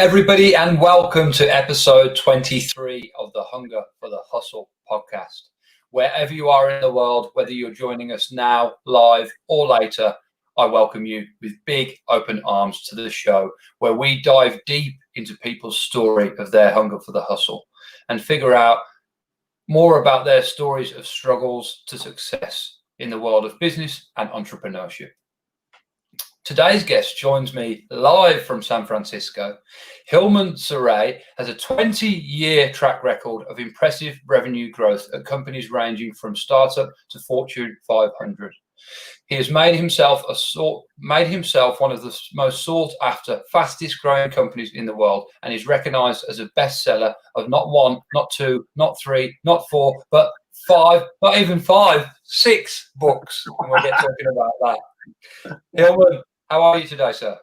everybody, and welcome to episode 23 of the Hunger for the Hustle podcast. Wherever you are in the world, whether you're joining us now, live, or later, I welcome you with big open arms to the show, where we dive deep into people's story of their hunger for the hustle and figure out more about their stories of struggles to success in the world of business and entrepreneurship. Today's guest joins me live from San Francisco. Hilmon Sorey has a 20-year track record of impressive revenue growth at companies ranging from startup to Fortune 500. He has made himself one of the most sought-after, fastest-growing companies in the world, and is recognized as a bestseller of not one, not two, not three, not four, but five, not even five, 6 books. And we'll get talking about that. Hilmon, how are you today, sir?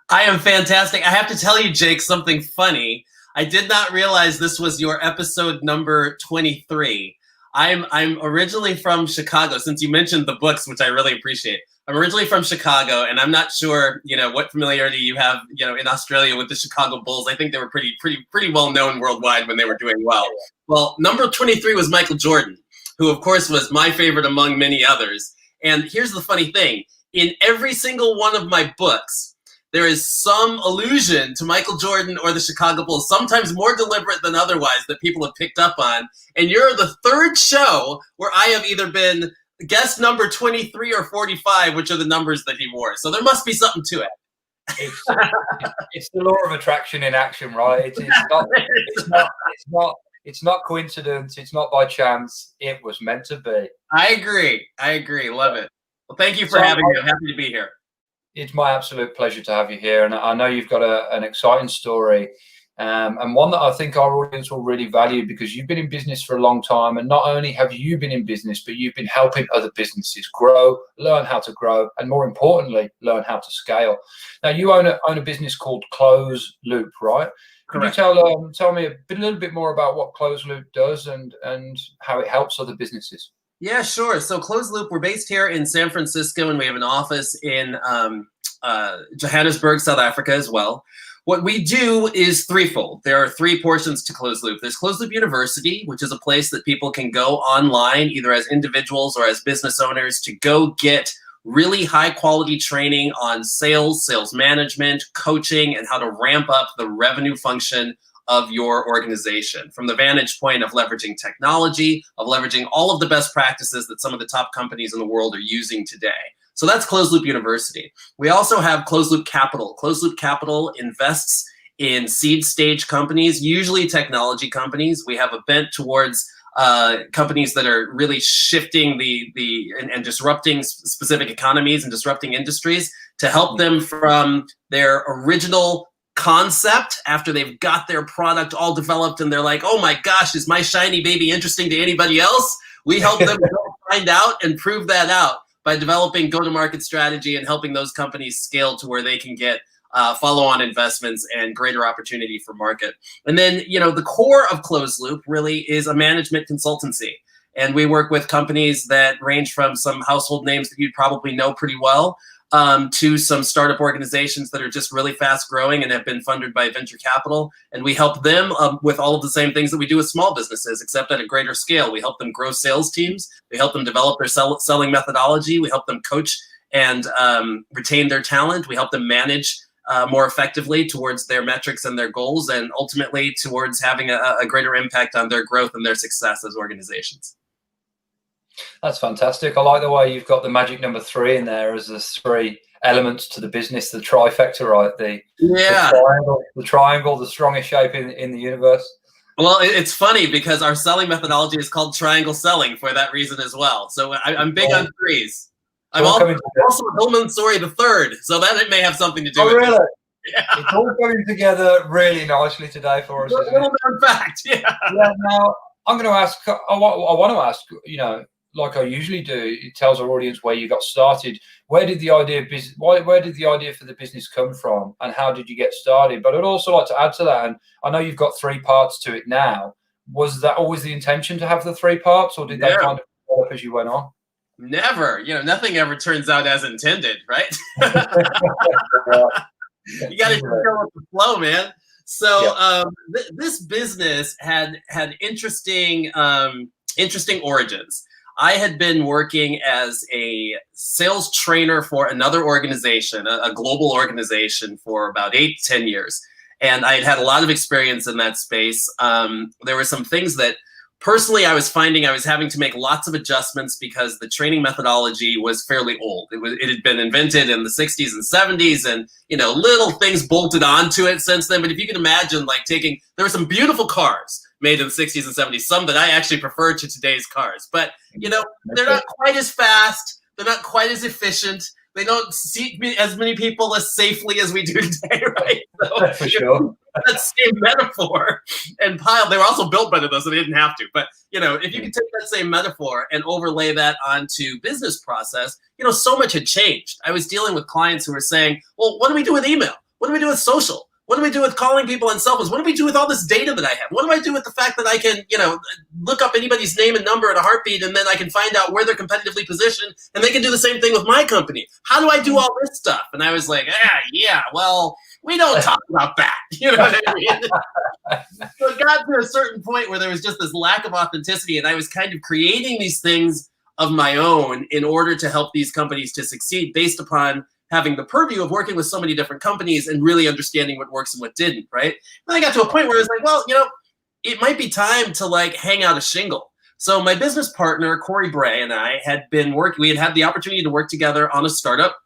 I am fantastic. I have to tell you, Jake, something funny. I did not realize this was your episode number 23. I'm originally from Chicago, since you mentioned the books, which I really appreciate. I'm originally from Chicago, and I'm not sure, what familiarity you have, in Australia with the Chicago Bulls. I think they were pretty well known worldwide when they were doing well. Well, number 23 was Michael Jordan, who of course was my favorite among many others. And here's the funny thing. In every single one of my books, there is some allusion to Michael Jordan or the Chicago Bulls, sometimes more deliberate than otherwise, that people have picked up on. And you're the third show where I have either been guest number 23 or 45, which are the numbers that he wore. So there must be something to it. It's the law of attraction in action, right? It's not coincidence. It's not by chance. It was meant to be. I agree. Love it. Well, thank you for having me. I'm happy to be here. It's my absolute pleasure to have you here. And I know you've got an exciting story and one that I think our audience will really value, because you've been in business for a long time. And not only have you been in business, but you've been helping other businesses grow, learn how to grow, and more importantly, learn how to scale. Now, you own a business called ClozeLoop, right? Correct. Can you tell me a little bit more about what ClozeLoop does and how it helps other businesses? Yeah, sure. So ClozeLoop, we're based here in San Francisco, and we have an office in Johannesburg, South Africa as well. What we do is threefold. There are 3 portions to ClozeLoop. There's ClozeLoop University, which is a place that people can go online, either as individuals or as business owners, to go get really high quality training on sales management, coaching, and how to ramp up the revenue function of your organization from the vantage point of leveraging technology, of leveraging all of the best practices that some of the top companies in the world are using today. So that's ClozeLoop University. We also have ClozeLoop Capital. ClozeLoop Capital invests in seed stage companies, usually technology companies. We have a bent towards companies that are really shifting and disrupting specific economies and disrupting industries to help them from their original concept after they've got their product all developed and they're like, oh my gosh, is my shiny baby interesting to anybody else? We help them find out and prove that out by developing go-to-market strategy and helping those companies scale to where they can get follow-on investments and greater opportunity for market. And then, the core of ClozeLoop really is a management consultancy. And we work with companies that range from some household names that you'd probably know pretty well, to some startup organizations that are just really fast growing and have been funded by venture capital. And we help them with all of the same things that we do with small businesses, except at a greater scale. We help them grow sales teams. We help them develop their selling methodology. We help them coach and retain their talent. We help them manage more effectively towards their metrics and their goals, and ultimately towards having a greater impact on their growth and their success as organizations. That's fantastic. I like the way you've got the magic number 3 in there as the 3 elements to the business, the trifecta, right? The triangle, the strongest shape in the universe. Well, it's funny because our selling methodology is called triangle selling for that reason as well. So I'm big on 3s. I'm also Hilmon Sorey the third, so that it may have something to do with really? it. Yeah. It's all coming together really nicely today for us. A little known fact, yeah. Now, I'm going to ask, I want to ask, like I usually do, it tells our audience where you got started. Where did the idea for the business come from, and how did you get started? But I'd also like to add to that, and I know you've got 3 parts to it now. Was that always the intention to have the 3 parts, or did they kind of develop as you went on? Never. Nothing ever turns out as intended, right? You got to go with the flow, man. So this business had interesting origins. I had been working as a sales trainer for another organization, a global organization, for about 8 to 10 years. And I had a lot of experience in that space. There were some things that personally I was finding I was having to make lots of adjustments because the training methodology was fairly old. It had been invented in the 60s and 70s, and little things bolted onto it since then. But if you can imagine, like there were some beautiful cars made in the 60s and 70s, some that I actually prefer to today's cars. But they're not quite as fast, they're not quite as efficient. They don't seat as many people as safely as we do today, right? So, for sure. That same metaphor and pile. They were also built better though, so they didn't have to. But if you could take that same metaphor and overlay that onto business process, so much had changed. I was dealing with clients who were saying, "Well, what do we do with email? What do we do with social? What do we do with calling people on cell phones? What do we do with all this data that I have? What do I do with the fact that I can, look up anybody's name and number in a heartbeat, and then I can find out where they're competitively positioned, and they can do the same thing with my company? How do I do all this stuff?" And I was like, well, we don't talk about that. You know what I mean? So it got to a certain point where there was just this lack of authenticity, and I was kind of creating these things of my own in order to help these companies to succeed based upon having the purview of working with so many different companies and really understanding what works and what didn't, right? And I got to a point where I was like, well, it might be time to hang out a shingle. So my business partner, Corey Bray, and I had been working, we had the opportunity to work together on a startup,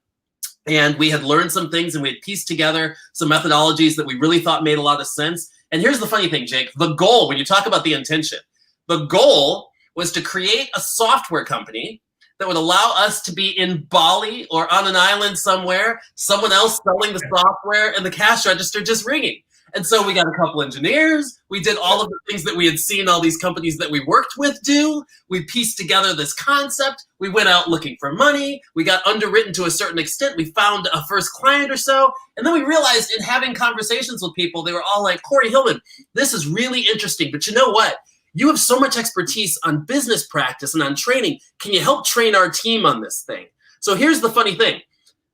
and we had learned some things and we had pieced together some methodologies that we really thought made a lot of sense. And here's the funny thing, Jake, the goal, when you talk about the intention, the goal was to create a software company that would allow us to be in Bali or on an island somewhere, someone else selling the software and the cash register just ringing. And so we got a couple engineers. We did all of the things that we had seen all these companies that we worked with do. We pieced together this concept. We went out looking for money. We got underwritten to a certain extent. We found a first client or so. And then we realized in having conversations with people, they were all like, "Corey, Hilmon, this is really interesting, but you know what? You have so much expertise on business practice and on training. Can you help train our team on this thing?" So here's the funny thing.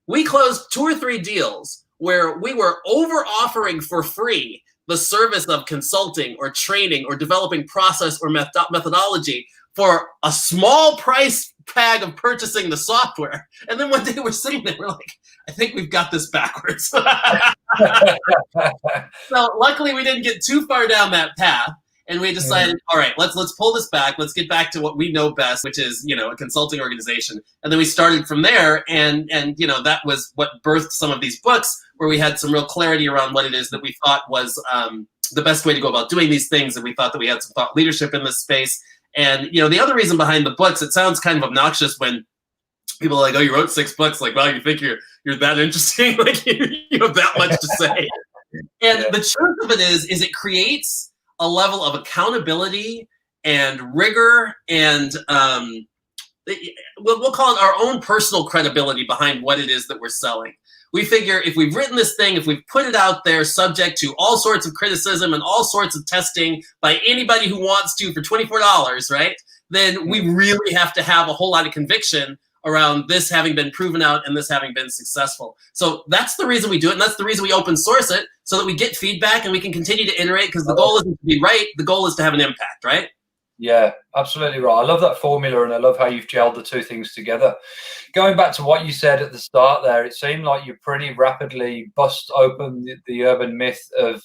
We closed 2 or 3 deals where we were over-offering for free the service of consulting or training or developing process or methodology for a small price tag of purchasing the software. And then one day we're sitting there, we're like, "I think we've got this backwards." So luckily we didn't get too far down that path. And we decided, all right, let's pull this back. Let's get back to what we know best, which is, a consulting organization. And then we started from there. And that was what birthed some of these books, where we had some real clarity around what it is that we thought was the best way to go about doing these things. And we thought that we had some thought leadership in this space. And, the other reason behind the books, it sounds kind of obnoxious when people are like, "Oh, you wrote 6 books." Like, wow, you think you're that interesting? Like you have that much to say. And the truth of it is it creates a level of accountability and rigor and we'll call it our own personal credibility behind what it is that we're selling. We figure if we've written this thing, if we've put it out there subject to all sorts of criticism and all sorts of testing by anybody who wants to for $24, right, then we really have to have a whole lot of conviction around this having been proven out and this having been successful. So that's the reason we do it, and that's the reason we open source it, so that we get feedback and we can continue to iterate, because the goal isn't to be right, the goal is to have an impact, right? Yeah, absolutely right. I love that formula, and I love how you've gelled the 2 things together. Going back to what you said at the start there, it seemed like you pretty rapidly bust open the urban myth of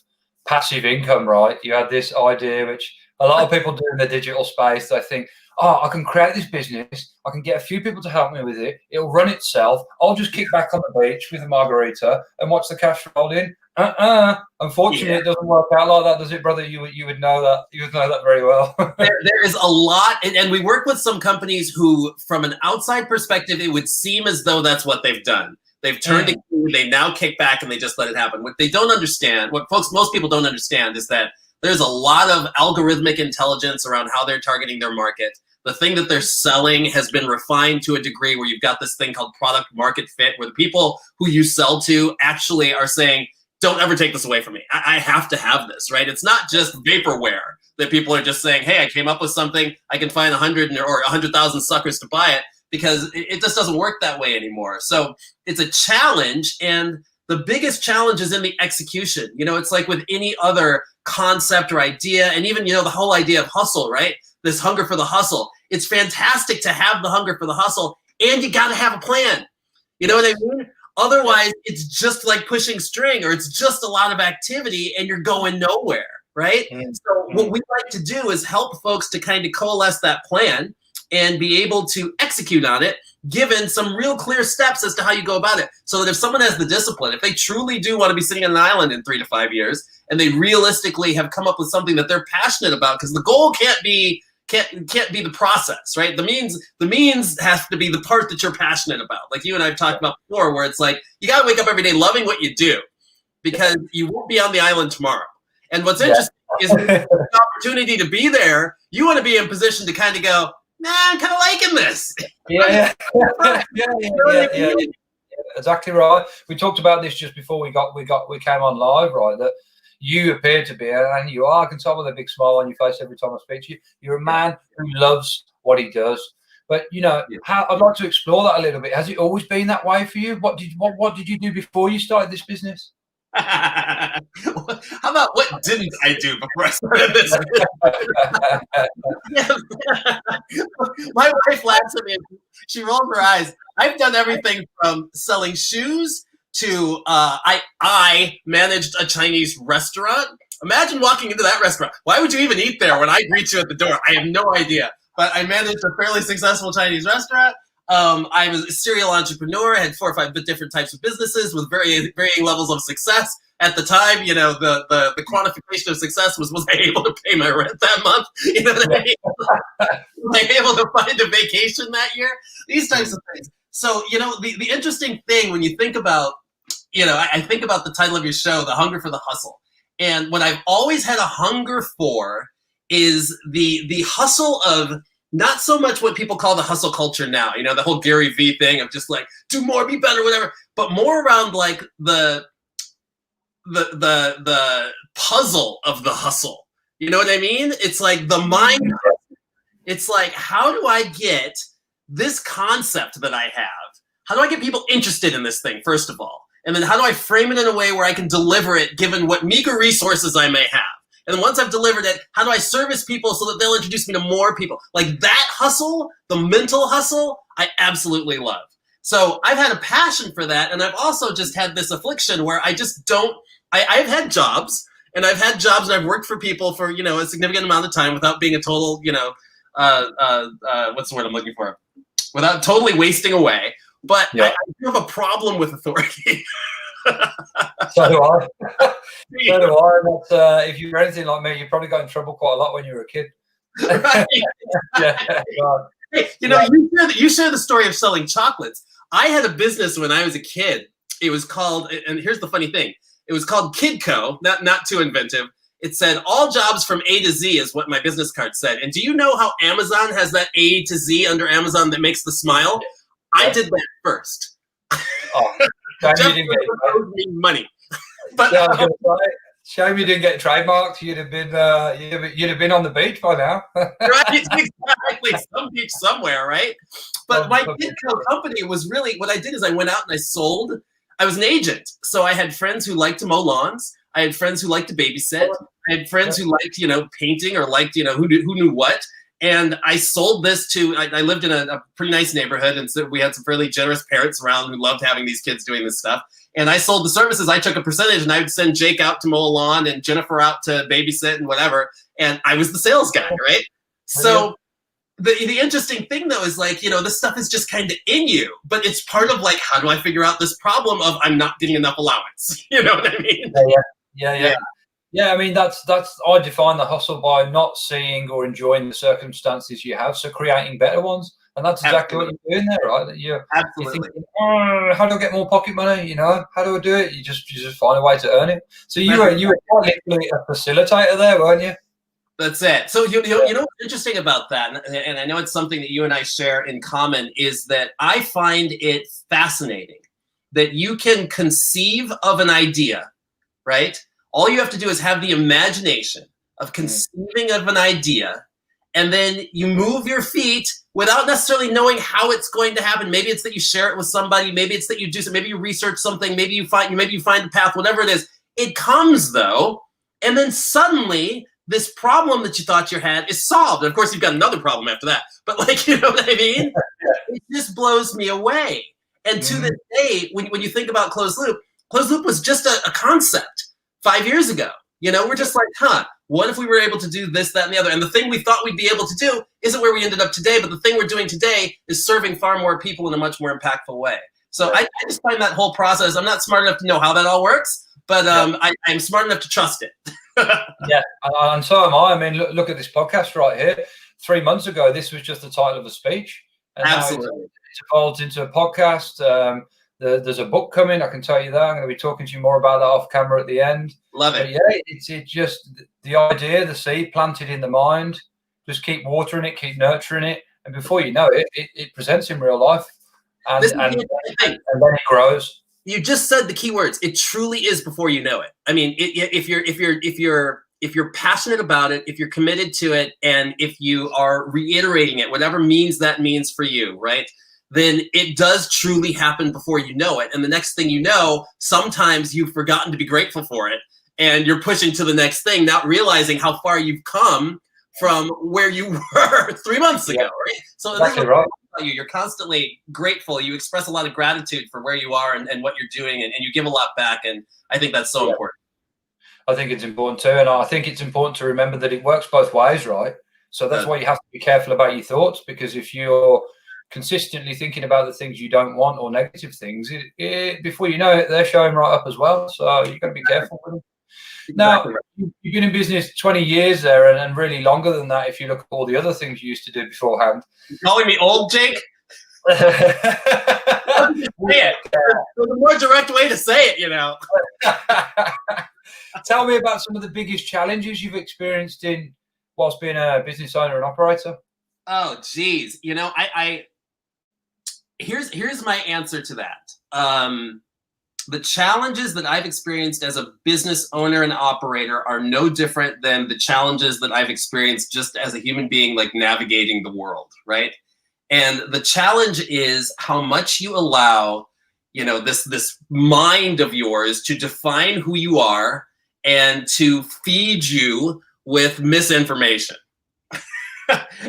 passive income, right? You had this idea, which a lot of people do in the digital space. They think, "Oh, I can create this business. I can get a few people to help me with it. It'll run itself. I'll just kick back on the beach with a margarita and watch the cash roll in." Unfortunately, It doesn't work out like that, does it, brother? You would know that. You would know that very well. there is a lot, and we work with some companies who, from an outside perspective, it would seem as though that's what they've done. They've turned it, they now kick back and they just let it happen. What they don't understand, what most people don't understand, is that there's a lot of algorithmic intelligence around how they're targeting their market. The thing that they're selling has been refined to a degree where you've got this thing called product market fit, where the people who you sell to actually are saying, "Don't ever take this away from me. I have to have this," right? It's not just vaporware that people are just saying, "Hey, I came up with something. I can find 100 or 100,000 suckers to buy it," because it just doesn't work that way anymore. So it's a challenge. And The biggest challenge is in the execution. You know, it's like with any other concept or idea, and even, you know, the whole idea of hustle, right? This hunger for the hustle. It's fantastic to have the hunger for the hustle, and you got to have a plan. You know what I mean? Otherwise, it's just like pushing string, or it's just a lot of activity and you're going nowhere, right? So what we like to do is help folks to kind of coalesce that plan and be able to execute on it, given some real clear steps as to how you go about it. So that if someone has the discipline, if they truly do want to be sitting on an island in 3 to 5 years, and they realistically have come up with something that they're passionate about, because the goal can't be the process, right? The means has to be the part that you're passionate about. Like you and I have talked about before, where it's like, you got to wake up every day loving what you do, because you won't be on the island tomorrow. And what's interesting is the opportunity to be there, you want to be in position to kind of go, nah, I'm kind of liking this. Yeah. Exactly right. We talked about this just before we came on live, right? That you appear to be, and you are, I can tell with a big smile on your face every time I speak to you. You're a man who loves what he does. But you know, I'd like to explore that a little bit. Has it always been that way for you? What did you do before you started this business? How about what didn't I do before I started this? My wife laughs at me. She rolls her eyes. I've done everything from selling shoes to I managed a Chinese restaurant. Imagine walking into that restaurant. Why would you even eat there when I greet you at the door? I have no idea. But I managed a fairly successful Chinese restaurant. I was a serial entrepreneur. I had 4 or 5 different types of businesses with varying levels of success. At the time, you know, the quantification of success was I able to pay my rent that month? You know what I mean? Was I able to find a vacation that year? These types of things. So, you know, the interesting thing when you think about, you know, I think about the title of your show, The Hunger for the Hustle. And what I've always had a hunger for is the hustle of not so much what people call the hustle culture now, you know, the whole Gary Vee thing of just like, do more, be better, whatever, but more around like the puzzle of the hustle. You know what I mean? It's like the mind. It's like, how do I get this concept that I have? How do I get people interested in this thing, first of all? And then how do I frame it in a way where I can deliver it given what meager resources I may have? And then once I've delivered it, how do I service people so that they'll introduce me to more people? Like that hustle, the mental hustle, I absolutely love. So I've had a passion for that. And I've also just had this affliction where I just don't, I've had jobs and I've worked for people for, you know, a significant amount of time without being a total, you know, what's the word I'm looking for? Without totally wasting away. But I do have a problem with authority. So do I. So do I. But, if you're anything like me, you probably got in trouble quite a lot when you were a kid. Right. Hey, you know, you share the story of selling chocolates. I had a business when I was a kid. It was called, and here's the funny thing, it was called Kidco, not too inventive. It said all jobs from A to Z is what my business card said. And do you know how Amazon has that A to Z under Amazon that makes the smile? I did that first. Oh, shame you didn't get money. But shame you didn't get trademarked. You'd have been on the beach by now. Right, exactly. Some beach somewhere, right? But my Kidco company was really, what I did is I went out and I sold. I was an agent, so I had friends who liked to mow lawns. I had friends who liked to babysit. I had friends who liked, you know, painting, or liked, you know, who knew what. And I sold this to, I lived in a pretty nice neighborhood, and so we had some fairly generous parents around who loved having these kids doing this stuff. And I sold the services. I took a percentage, and I would send Jake out to mow a lawn and Jennifer out to babysit and whatever. And I was the sales guy, right? So the interesting thing, though, is like, you know, this stuff is just kind of in you, but it's part of like, how do I figure out this problem of I'm not getting enough allowance? You know what I mean? Yeah, I mean, that's I define the hustle by not seeing or enjoying the circumstances you have, so creating better ones. And that's exactly what you're doing there, right? You're thinking, how do I get more pocket money? You know, how do I do it? You just find a way to earn it. So you were literally a facilitator there, weren't you? That's it. So you know what's interesting about that, and I know it's something that you and I share in common, is that I find it fascinating that you can conceive of an idea, right? All you have to do is have the imagination of conceiving of an idea and then you move your feet without necessarily knowing how it's going to happen. Maybe it's that you share it with somebody. Maybe it's that you do something. Maybe you research something. Maybe you find the path. Whatever it is, it comes though, and then suddenly this problem that you thought you had is solved. And of course, you've got another problem after that. But like, you know what I mean? It just blows me away. And to this day, when you think about ClozeLoop was just a concept 5 years ago. You know, we're just like, what if we were able to do this, that, and the other? And the thing we thought we'd be able to do isn't where we ended up today, but the thing we're doing today is serving far more people in a much more impactful way. So I just find that whole process, I'm not smart enough to know how that all works, but I'm smart enough to trust it. Yeah, and so am I. I mean, look at this podcast right here. 3 months ago, this was just the title of a speech. And Absolutely. now it's evolved into a podcast. There's a book coming, I can tell you that. I'm going to be talking to you more about that off camera at the end. Love it. But yeah, it's just the idea, the seed planted in the mind. Just keep watering it, keep nurturing it, and before you know it, it presents in real life, and then it grows. You just said the key words. It truly is before you know it. I mean, if you're passionate about it, if you're committed to it, and if you are reiterating it, whatever means that means for you, right? Then it does truly happen before you know it. And the next thing you know, sometimes you've forgotten to be grateful for it, and you're pushing to the next thing, not realizing how far you've come from where you were 3 months ago, right? So exactly right. You're constantly grateful. You express a lot of gratitude for where you are and what you're doing, and you give a lot back. And I think that's so important. I think it's important too. And I think it's important to remember that it works both ways, right? So that's why you have to be careful about your thoughts, because if you're consistently thinking about the things you don't want or negative things, before you know it, they're showing right up as well. So you've got to be careful with them. Exactly. Now, you've been in business 20 years there, and really longer than that if you look at all the other things you used to do beforehand. You're calling me old, Jake? Yeah. There's a more direct way to say it, you know. Tell me about some of the biggest challenges you've experienced whilst being a business owner and operator. Oh, geez. You know, here's my answer to that. The challenges that I've experienced as a business owner and operator are no different than the challenges that I've experienced just as a human being, like navigating the world, right? And the challenge is how much you allow, you know, this mind of yours to define who you are and to feed you with misinformation.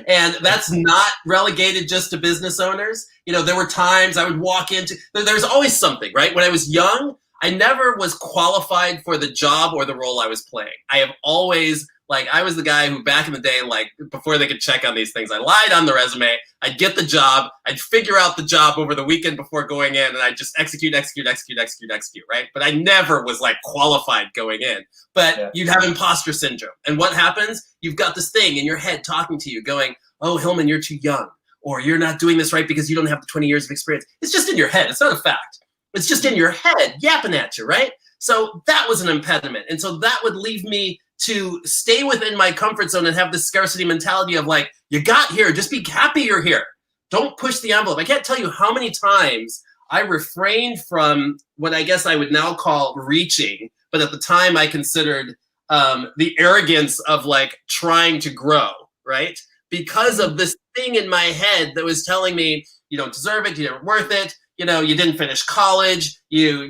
And that's not relegated just to business owners. You know, there were times I would walk into, there's always something, right? When I was young, I never was qualified for the job or the role I was playing. I have always, like, I was the guy who back in the day, like before they could check on these things, I lied on the resume, I'd get the job, I'd figure out the job over the weekend before going in, and I'd just execute, right? But I never was like qualified going in. But you'd have imposter syndrome. And what happens? You've got this thing in your head talking to you going, oh, Hilmon, you're too young, or you're not doing this right because you don't have the 20 years of experience. It's just in your head. It's not a fact. It's just in your head yapping at you, right? So that was an impediment. And so that would leave me to stay within my comfort zone and have this scarcity mentality of like, you got here, just be happy you're here. Don't push the envelope. I can't tell you how many times I refrained from what I guess I would now call reaching, but at the time I considered the arrogance of like trying to grow, right? Because of this thing in my head that was telling me, you don't deserve it, you're worth it, you know, you didn't finish college, you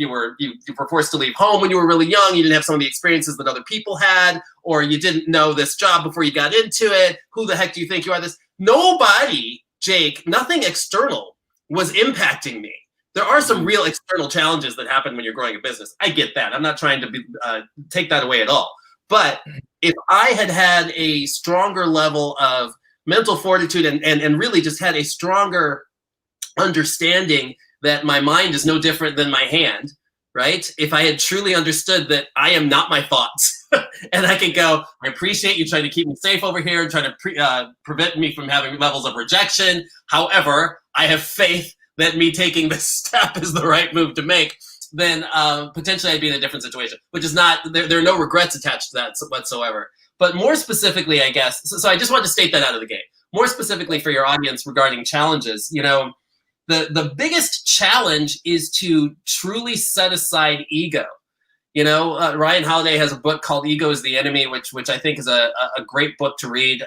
were forced to leave home when you were really young, you didn't have some of the experiences that other people had, or you didn't know this job before you got into it, who the heck do you think you are? This nobody, Jake, nothing external was impacting me. There are some real external challenges that happen when you're growing a business. I get that. I'm not trying to take that away at all. But if I had had a stronger level of mental fortitude and really just had a stronger understanding that my mind is no different than my hand, right? If I had truly understood that I am not my thoughts and I can go, I appreciate you trying to keep me safe over here and trying to prevent me from having levels of rejection. However, I have faith that me taking this step is the right move to make, then potentially I'd be in a different situation, which is not, there are no regrets attached to that whatsoever. But more specifically, I guess, so I just want to state that out of the gate. More specifically for your audience regarding challenges, you know, the biggest challenge is to truly set aside ego. Ryan Holiday has a book called Ego is the Enemy, which I think is a great book to read,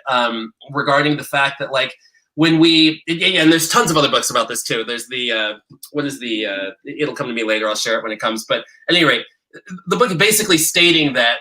regarding the fact that, like, when and there's tons of other books about this too. There's it'll come to me later, I'll share it when it comes. But at any rate, the book is basically stating that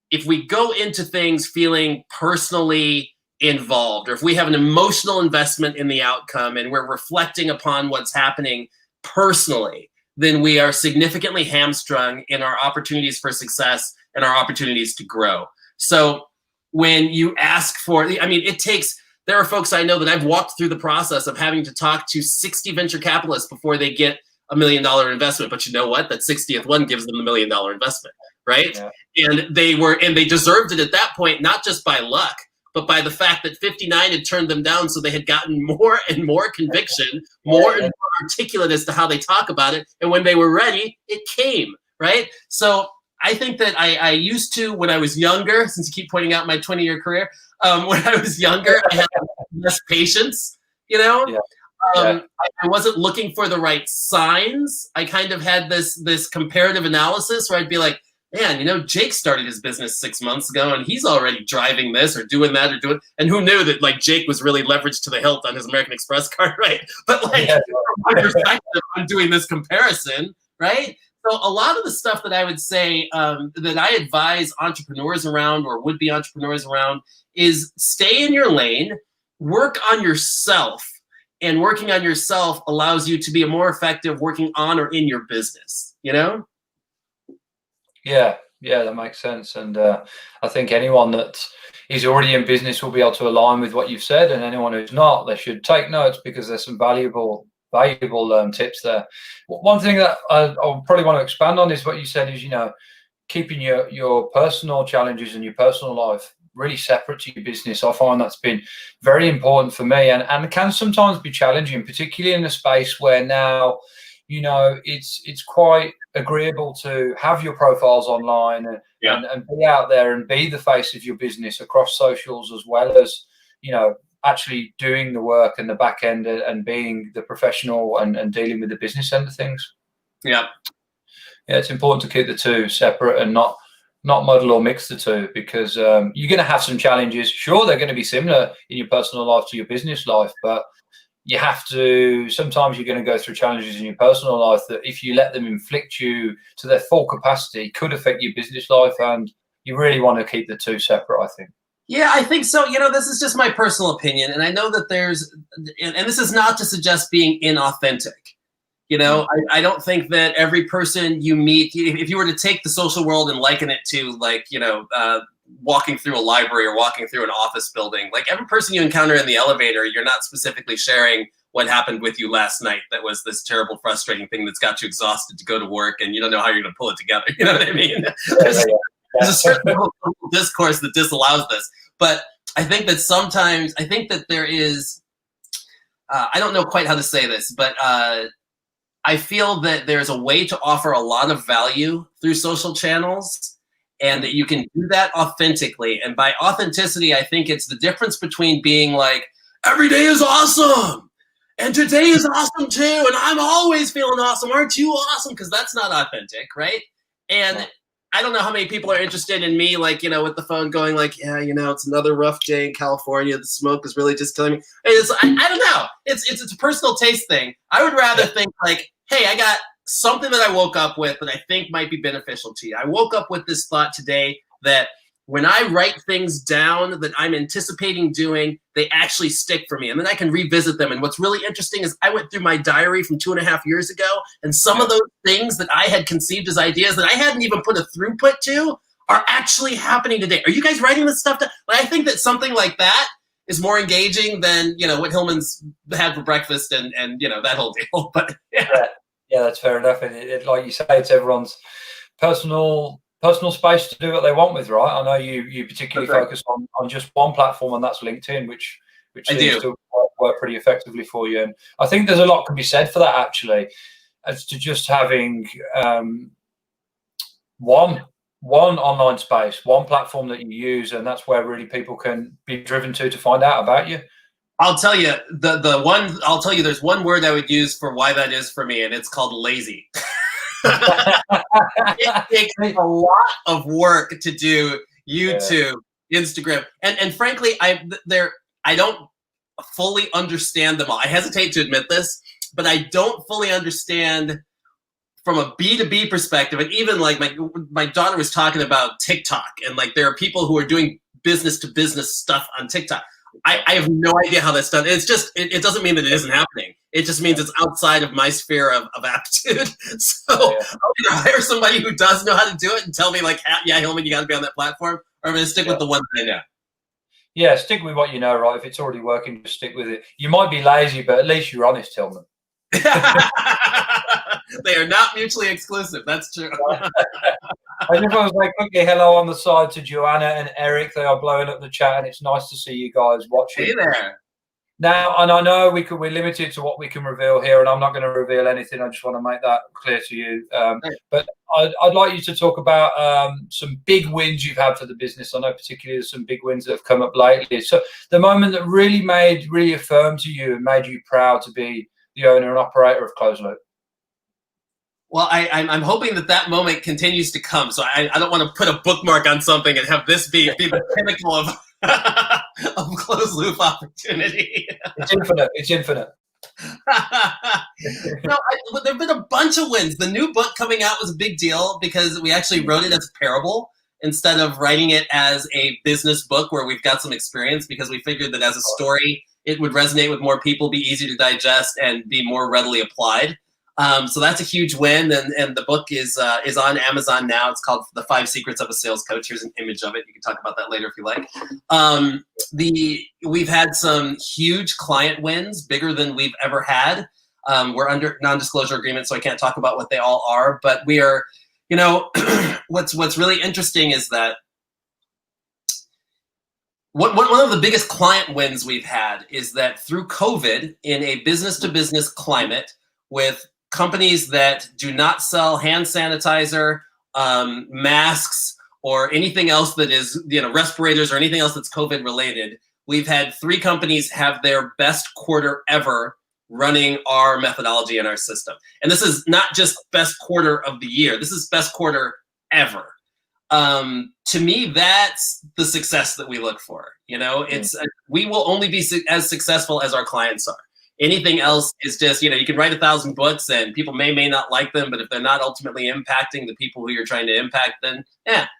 if we go into things feeling personally involved, or if we have an emotional investment in the outcome and we're reflecting upon what's happening personally, then we are significantly hamstrung in our opportunities for success and our opportunities to grow. So when you ask for, there are folks I know that I've walked through the process of having to talk to 60 venture capitalists before they get $1 million investment. But you know what? That 60th one gives them the $1 million investment, right? Yeah. And they deserved it at that point, not just by luck, but by the fact that 59 had turned them down, so they had gotten more and more conviction, more and more articulate as to how they talk about it. And when they were ready, it came, right? So I think that I used to, when I was younger, since you keep pointing out my 20-year career, when I was younger, I had less patience, Yeah. I wasn't looking for the right signs. I kind of had this comparative analysis where I'd be like, man, Jake started his business 6 months ago and he's already driving this or doing that or doing, and who knew that, like, Jake was really leveraged to the hilt on his American Express card, right? But from my perspective, I'm doing this comparison, right? So a lot of the stuff that I would say that I advise entrepreneurs around or would-be entrepreneurs around is stay in your lane, work on yourself, and working on yourself allows you to be more effective working on or in your business, Yeah, that makes sense. And I think anyone that is already in business will be able to align with what you've said, and anyone who's not, they should take notes because there's some valuable tips there. One thing that I probably want to expand on is what you said is, keeping your personal challenges and your personal life really separate to your business. I find that's been very important for me, and can sometimes be challenging, particularly in a space where now, it's quite agreeable to have your profiles online and be out there and be the face of your business across socials, as well as, actually doing the work and the back end and being the professional and dealing with the business end of things. Yeah, it's important to keep the two separate and not muddle or mix the two, because you're going to have some challenges. Sure, they're going to be similar in your personal life to your business life, but sometimes you're going to go through challenges in your personal life that, if you let them inflict you to their full capacity, could affect your business life, and you really want to keep the two separate, I think. Yeah, I think so. This is just my personal opinion, and I know that and this is not to suggest being inauthentic. I don't think that every person you meet, if you were to take the social world and liken it to, like, walking through a library or walking through an office building, like, every person you encounter in the elevator, you're not specifically sharing what happened with you last night that was this terrible, frustrating thing that's got you exhausted to go to work, and you don't know how you're going to pull it together. You know what I mean? There's a certain discourse that disallows this. But I think that there is, I don't know quite how to say this, but I feel that there's a way to offer a lot of value through social channels, and that you can do that authentically. And by authenticity, I think it's the difference between being like, every day is awesome, and today is awesome too, and I'm always feeling awesome. Aren't you awesome? Because that's not authentic, right? And I don't know how many people are interested in me, like, with the phone going like, yeah, it's another rough day in California. The smoke is really just killing me. I don't know. It's a personal taste thing. I would rather think like, hey, I got something that I woke up with that I think might be beneficial to you. I woke up with this thought today that when I write things down that I'm anticipating doing, they actually stick for me. And then I can revisit them. And what's really interesting is I went through my diary from 2.5 years ago, and some of those things that I had conceived as ideas that I hadn't even put a throughput to are actually happening today. Are you guys writing this stuff down? Like, I think that something like that is more engaging than, what Hilmons had for breakfast and that whole deal. But yeah, that's fair enough. And it, like you say, it's everyone's personal space to do what they want with, right? I know you particularly focus on just one platform, and that's LinkedIn, which seems to work pretty effectively for you. And I think there's a lot can be said for that, actually, as to just having one online space, one platform that you use, and that's where really people can be driven to find out about you. I'll tell you there's one word I would use for why that is for me, and it's called lazy. It takes a lot of work to do YouTube, Instagram, and frankly, I don't fully understand them all. I hesitate to admit this, but I don't fully understand from a B2B perspective. And even like my daughter was talking about TikTok, and like there are people who are doing business to business stuff on TikTok. I have no idea how that's done. It's just, it doesn't mean that it isn't happening. It just means it's outside of my sphere of aptitude. So I'm going to hire somebody who does know how to do it and tell me like, yeah, Hilmon, you got to be on that platform, or I'm going to stick with the one that I know. Yeah, stick with what you know, right? If it's already working, just stick with it. You might be lazy, but at least you're honest, Hilmon. They are not mutually exclusive. That's true. I just want to say quickly hello on the side to Joanna and Eric. They are blowing up the chat, and it's nice to see you guys watching. Hey there. Now, and I know we're limited to what we can reveal here, and I'm not going to reveal anything. I just want to make that clear to you. But I'd like you to talk about some big wins you've had for the business. I know particularly there's some big wins that have come up lately. So the moment that really affirmed to you and made you proud to be the owner and operator of ClozeLoop. Well, I'm hoping that moment continues to come. So I don't want to put a bookmark on something and have this be the pinnacle of ClozeLoop opportunity. It's infinite. It's infinite. No, there have been a bunch of wins. The new book coming out was a big deal because we actually wrote it as a parable instead of writing it as a business book where we've got some experience, because we figured that as a story, it would resonate with more people, be easy to digest, and be more readily applied. So that's a huge win, and the book is on Amazon now. It's called The 5 Secrets of a Sales Coach. Here's an image of it. You can talk about that later if you like. We've had some huge client wins, bigger than we've ever had. We're under non-disclosure agreement, so I can't talk about what they all are. But we are, what's really interesting is that one of the biggest client wins we've had is that through COVID, in a business-to-business climate with companies that do not sell hand sanitizer, masks, or anything else that is, respirators or anything else that's COVID related, we've had 3 companies have their best quarter ever running our methodology in our system. And this is not just best quarter of the year. This is best quarter ever. To me, that's the success that we look for. It's we will only be as successful as our clients are. Anything else is just, you can write 1,000 books and people may not like them, but if they're not ultimately impacting the people who you're trying to impact, then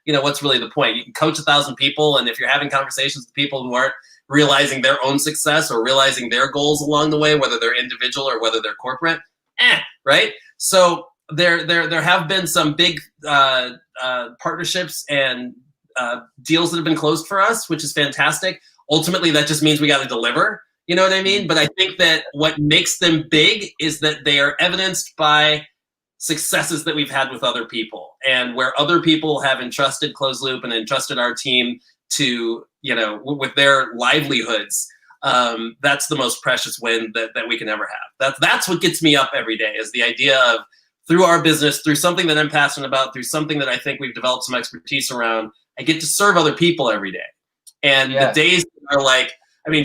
what's really the point? You can coach 1,000 people, and if you're having conversations with people who aren't realizing their own success or realizing their goals along the way, whether they're individual or whether they're corporate, right? So there have been some big partnerships and deals that have been closed for us, which is fantastic. Ultimately, that just means we got to deliver. You know what I mean? But I think that what makes them big is that they are evidenced by successes that we've had with other people, and where other people have entrusted ClozeLoop and entrusted our team to, with their livelihoods. That's the most precious win that we can ever have. That's what gets me up every day, is the idea of, through our business, through something that I'm passionate about, through something that I think we've developed some expertise around, I get to serve other people every day. And the days are like,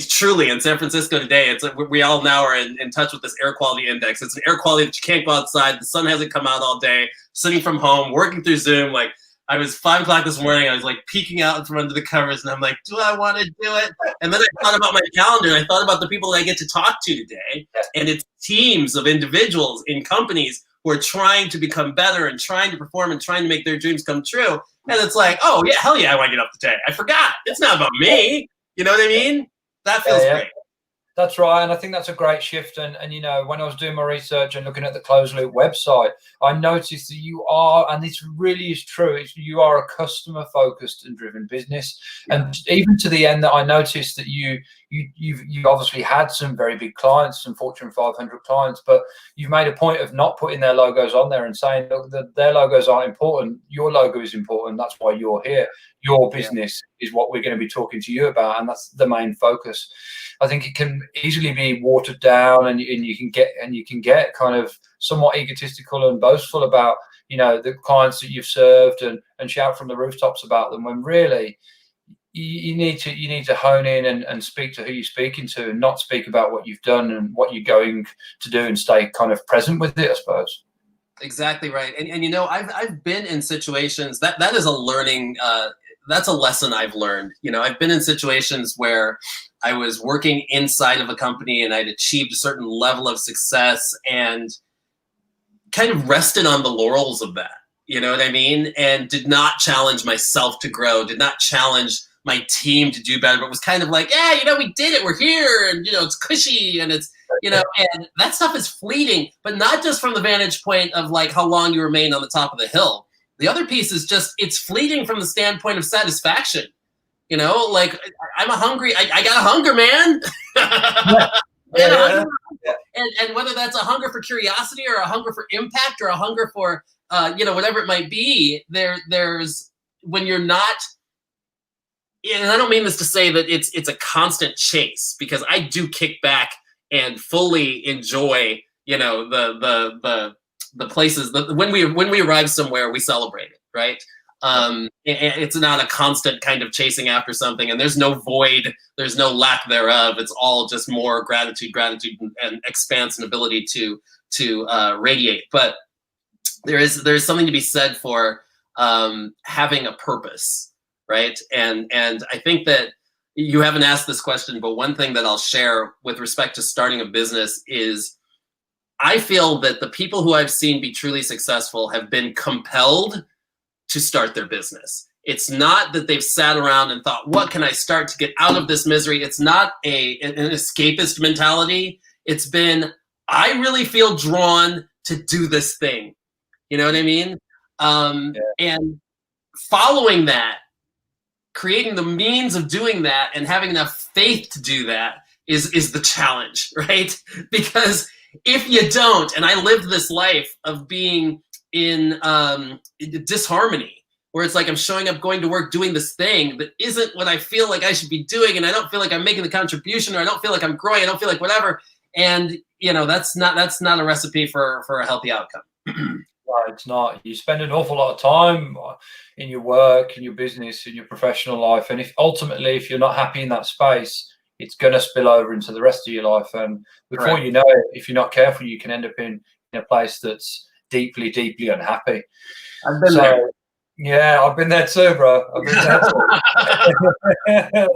truly, in San Francisco today, it's like we all now are in touch with this air quality index. It's an air quality that you can't go outside. The sun hasn't come out all day. Sitting from home, working through Zoom. Like, I was 5 o'clock this morning. I was like peeking out from under the covers, and I'm like, do I want to do it? And then I thought about my calendar, and I thought about the people that I get to talk to today. And it's teams of individuals in companies who are trying to become better and trying to perform and trying to make their dreams come true. And it's like, oh yeah, hell yeah, I want to get up today. I forgot. It's not about me. You know what I mean? That feels great. That's right, and I think that's a great shift. And when I was doing my research and looking at the ClozeLoop website, I noticed that you are, and this really is true, you are a customer-focused and driven business. And even to the end that I noticed that you've obviously had some very big clients, some Fortune 500 clients, but you've made a point of not putting their logos on there and saying, look, their logos aren't important. Your logo is important. That's why you're here. Your business is what we're going to be talking to you about, and that's the main focus. I think it can easily be watered down, and you can get kind of somewhat egotistical and boastful about the clients that you've served and shout from the rooftops about them, when really you need to hone in and speak to who you're speaking to, and not speak about what you've done and what you're going to do, and stay kind of present with it, I suppose. Exactly right. And you know, I've been in situations that is a learning, that's a lesson I've learned. You know, I've been in situations where I was working inside of a company and I'd achieved a certain level of success and kind of rested on the laurels of that. You know what I mean? And did not challenge myself to grow, did not challenge my team to do better, but was kind of like, yeah, you know, we did it. We're here. And, you know, it's cushy and it's, you know, and that stuff is fleeting, but not just from the vantage point of like how long you remain on the top of the hill. The other piece is just, it's fleeting from the standpoint of satisfaction. You know, like I'm a hungry, I got a hunger, man. And whether that's a hunger for curiosity or a hunger for impact or a hunger for, you know, whatever it might be, there's when you're not, and I don't mean this to say that it's a constant chase, because I do kick back and fully enjoy, you know, the places that when we arrive somewhere, we celebrate it, right? It's not a constant kind of chasing after something, and there's no void, there's no lack thereof. It's all just more gratitude, and expanse and ability to radiate. But there's something to be said for having a purpose. Right. And I think that you haven't asked this question, but one thing that I'll share with respect to starting a business is I feel that the people who I've seen be truly successful have been compelled to start their business. It's not that they've sat around and thought, what can I start to get out of this misery? It's not an escapist mentality. It's been, I really feel drawn to do this thing. You know what I mean? And following that, creating the means of doing that and having enough faith to do that is the challenge, right? Because if you don't, and I lived this life of being in disharmony, where it's like I'm showing up, going to work, doing this thing that isn't what I feel like I should be doing, and I don't feel like I'm making the contribution, or I don't feel like I'm growing, I don't feel like whatever. And you know, that's not a recipe for a healthy outcome. No, it's not. You spend an awful lot of time in your work, in your business, in your professional life, and if you're not happy in that space, it's going to spill over into the rest of your life. And before you know it, if you're not careful, you can end up in a place that's deeply, deeply unhappy. I've been there. Yeah, I've been there too, bro. I've been there too.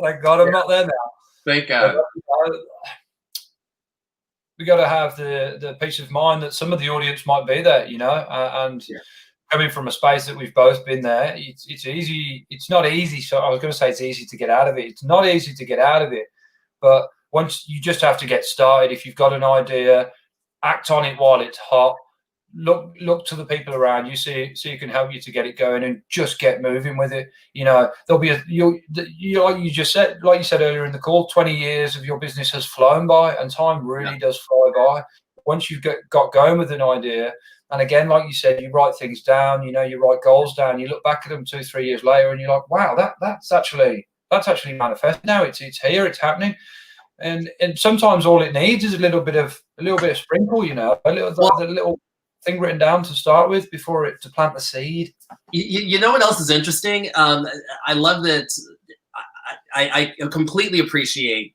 Thank God I'm not there now. Thank God. We got to have the peace of mind that some of the audience might be there, you know, and coming from a space that we've both been there, it's easy. It's not easy. So I was going to say it's easy to get out of it. It's not easy to get out of it, but once you just have to get started. If you've got an idea, act on it while it's hot. Look to the people around you, see who can help you to get it going, and just get moving with it. You know, there'll be like you said earlier in the call, 20 years of your business has flown by, and time really does fly by. Once you've got going with an idea, and again, like you said, you write things down, you know, you write goals down, you look back at them 2-3 years later, and you're like, wow, that's actually manifested now. It's here, it's happening. And sometimes all it needs is a little bit of sprinkle, you know, a little thing written down to start with to plant the seed. You know what else is interesting? I love that. I completely appreciate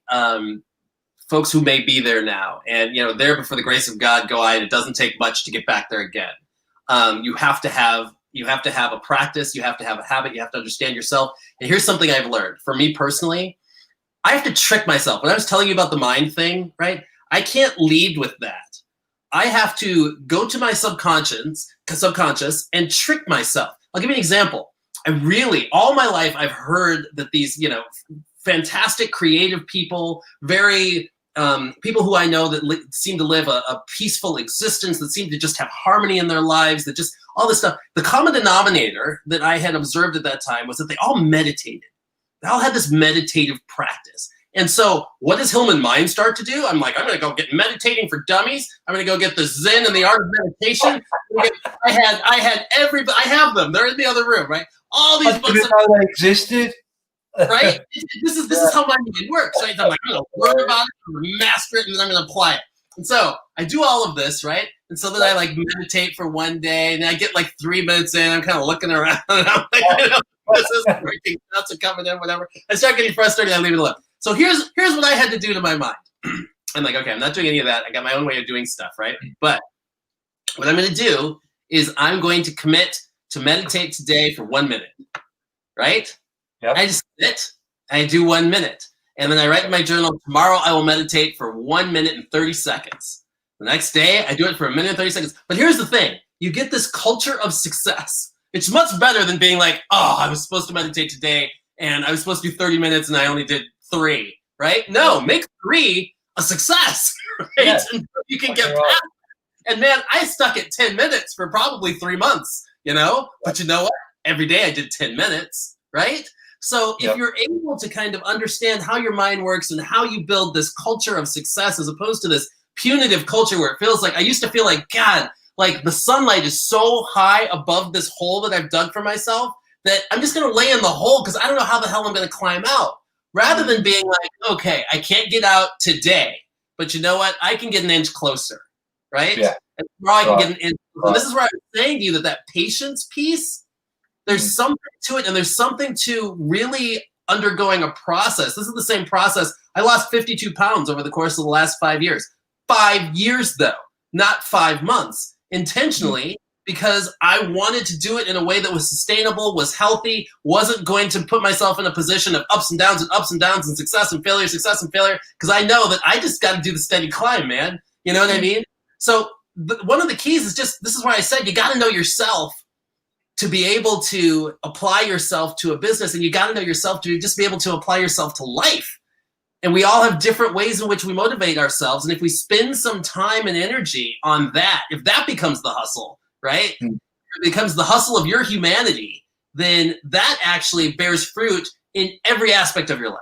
folks who may be there now, and you know, there before the grace of God go I. And it doesn't take much to get back there again. You have to have a practice. You have to have a habit. You have to understand yourself. And here's something I've learned. For me personally, I have to trick myself. When I was telling you about the mind thing, right? I can't lead with that. I have to go to my subconscious and trick myself. I'll give you an example. All my life, I've heard that these, you know, fantastic creative people, very people who I know that seem to live a peaceful existence, that seem to just have harmony in their lives, that just all this stuff. The common denominator that I had observed at that time was that they all meditated. They all had this meditative practice. And so what does Hilmon Mind start to do? I'm like, I'm going to go get meditating for dummies. I'm going to go get the Zen and the art of meditation. I have them. They're in the other room, right? All these books. They existed. Right? This is how my mind works, right? I'm like, I'm going to learn about it, I'm going to master it, and then I'm going to apply it. And so I do all of this, right? And so then I like meditate for one day, and I get like 3 minutes in, I'm kind of looking around, and I'm like, you know, this isn't working. Nuts are coming in, whatever. I start getting frustrated, I leave it alone. So here's what I had to do to my mind. I'm like, okay, I'm not doing any of that. I got my own way of doing stuff, right? But what I'm going to do is I'm going to commit to meditate today for 1 minute, right? Yep. I just sit, I do 1 minute. And then I write in my journal, tomorrow I will meditate for 1 minute and 30 seconds. The next day, I do it for 1 minute and 30 seconds. But here's the thing. You get this culture of success. It's much better than being like, oh, I was supposed to meditate today, and I was supposed to do 30 minutes, and I only did 3, right? No, make 3 a success, right? Yeah. And you can get past. And man, I stuck at 10 minutes for probably 3 months, you know? But you know what? Every day I did 10 minutes, right? So if you're able to kind of understand how your mind works and how you build this culture of success as opposed to this punitive culture where it feels like, I used to feel like, God, like the sunlight is so high above this hole that I've dug for myself that I'm just going to lay in the hole because I don't know how the hell I'm going to climb out. Rather than being like, okay, I can't get out today, but you know what? I can get an inch closer, right? Yeah. And tomorrow I can get an inch. And this is where I was saying to you that patience piece, there's something to it, and there's something to really undergoing a process. This is the same process. I lost 52 pounds over the course of the last 5 years. 5 years, though, not 5 months, intentionally, because I wanted to do it in a way that was sustainable, was healthy, wasn't going to put myself in a position of ups and downs and success and failure, because I know that I just got to do the steady climb, man. You know what I mean? So one of the keys is just, this is why I said you got to know yourself to be able to apply yourself to a business, and you got to know yourself to just be able to apply yourself to life. And we all have different ways in which we motivate ourselves. And if we spend some time and energy on that, if that becomes the hustle, right? It becomes the hustle of your humanity, then that actually bears fruit in every aspect of your life.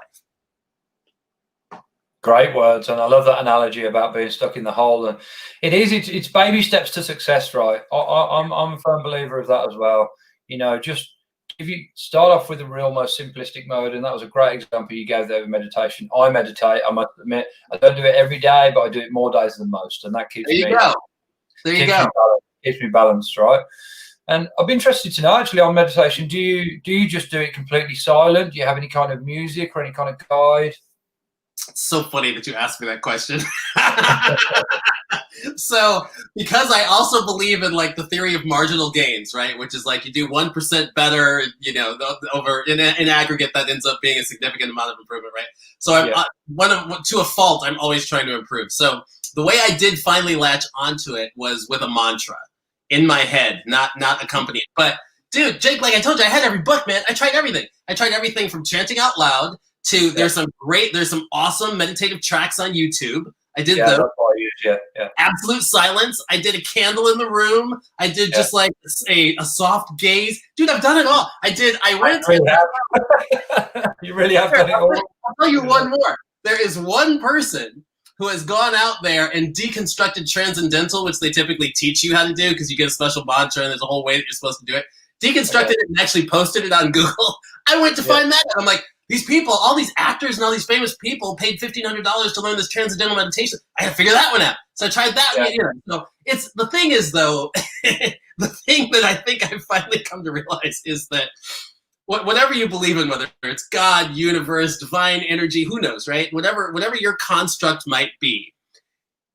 Great words, and I love that analogy about being stuck in the hole. And it's baby steps to success, right? I'm a firm believer of that as well. You know, just if you start off with the real most simplistic mode, and that was a great example you gave there with meditation. I meditate. I must admit, I don't do it every day, but I do it more days than most, and that keeps There you go. Keeps me balanced, right? And I'd be interested to know, actually, on meditation, do you just do it completely silent? Do you have any kind of music or any kind of guide? It's so funny that you asked me that question. So, because I also believe in like the theory of marginal gains, right? Which is like you do 1% better, you know, over in aggregate, that ends up being a significant amount of improvement, right? So to a fault, I'm always trying to improve. So the way I did finally latch onto it was with a mantra in my head, not accompanied. But dude, Jake, like I told you, I had every book, man. I tried everything. I tried everything from chanting out loud to there's some awesome meditative tracks on YouTube. I did those. That's all I use, absolute silence. I did a candle in the room. I did just like a soft gaze. Dude, I've done it all. You really have done it all. I'll tell you one more. There is one person who has gone out there and deconstructed transcendental, which they typically teach you how to do because you get a special mantra and there's a whole way that you're supposed to do it. Deconstructed it and actually posted it on Google. I went to find that, and I'm like, these people, all these actors and all these famous people paid $1,500 to learn this transcendental meditation. I had to figure that one out. So I tried that one. So it's the thing is, though, the thing that I think I've finally come to realize is that whatever you believe in, whether it's God, universe, divine energy, who knows, right? Whatever your construct might be,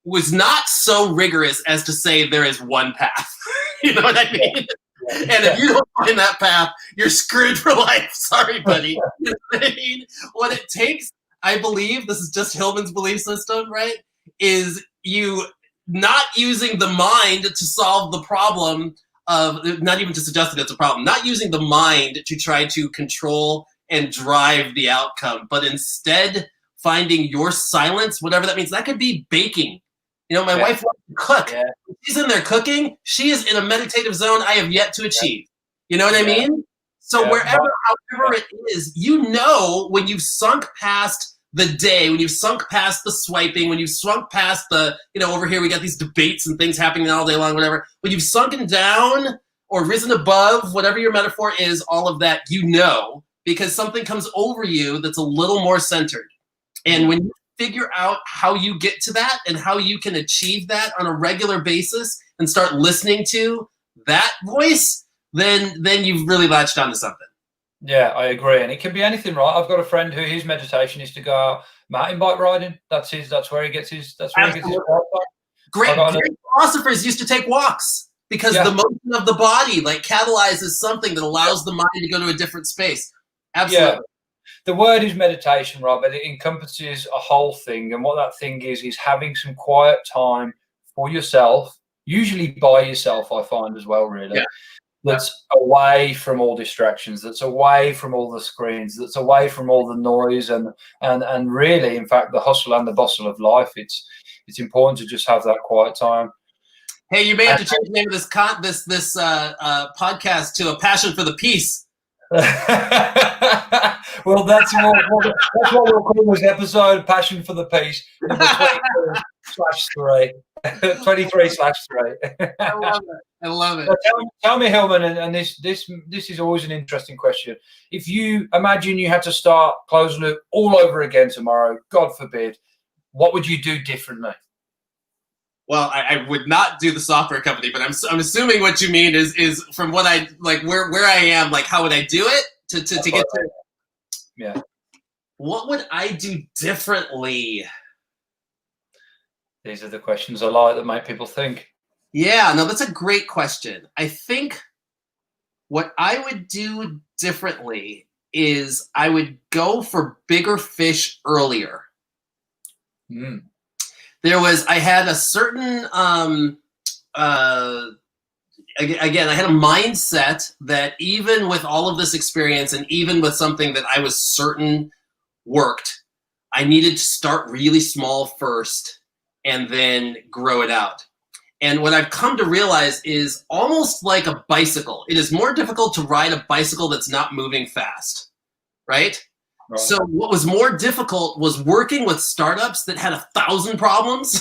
was not so rigorous as to say there is one path. You know what I mean? And if you don't find that path, you're screwed for life. Sorry, buddy. You know what I mean? What it takes, I believe, this is just Hilmon's belief system, right? Is you not using the mind to solve the problem of, not even to suggest that it's a problem, not using the mind to try to control and drive the outcome, but instead finding your silence, whatever that means. That could be baking. You know, my wife loves to cook. Yeah. She's in there cooking. She is in a meditative zone I have yet to achieve. You know what I mean? So however it is, you know, when you've sunk past the day, when you've sunk past the swiping, when you've sunk past the, you know, over here we got these debates and things happening all day long, whatever. When you've sunken down or risen above, whatever your metaphor is, all of that, you know, because something comes over you that's a little more centered. And when you figure out how you get to that and how you can achieve that on a regular basis and start listening to that voice, then you've really latched onto something. Yeah, I agree. And it can be anything, right? I've got a friend who his meditation is to go out mountain bike riding. That's where he gets his Great philosophers used to take walks because the motion of the body like catalyzes something that allows the mind to go to a different space. Absolutely. Yeah. The word is meditation, right? But it encompasses a whole thing. And what that thing is having some quiet time for yourself, usually by yourself, I find as well, really. Yeah. That's away from all distractions, that's away from all the screens, that's away from all the noise and really, in fact, the hustle and the bustle of life. It's important to just have that quiet time. Hey, you may have to change the name of this podcast to A Passion for the Peace. Well, that's what we'll call this episode, Passion for the Peace, number 23/3. 23/3. I love it. Tell me, Hilmon, and this is always an interesting question. If you imagine you had to start ClozeLoop all over again tomorrow, God forbid, what would you do differently? Well, I would not do the software company, but I'm assuming what you mean is from what I like where I am, like how would I do it to get to? Yeah. What would I do differently? These are the questions I like that make people think. Yeah, no, that's a great question. I think what I would do differently is I would go for bigger fish earlier. Mm. I had a certain, again, I had a mindset that even with all of this experience and even with something that I was certain worked, I needed to start really small first and then grow it out. And what I've come to realize is almost like a bicycle. It is more difficult to ride a bicycle that's not moving fast, right? So what was more difficult was working with startups that had 1,000 problems,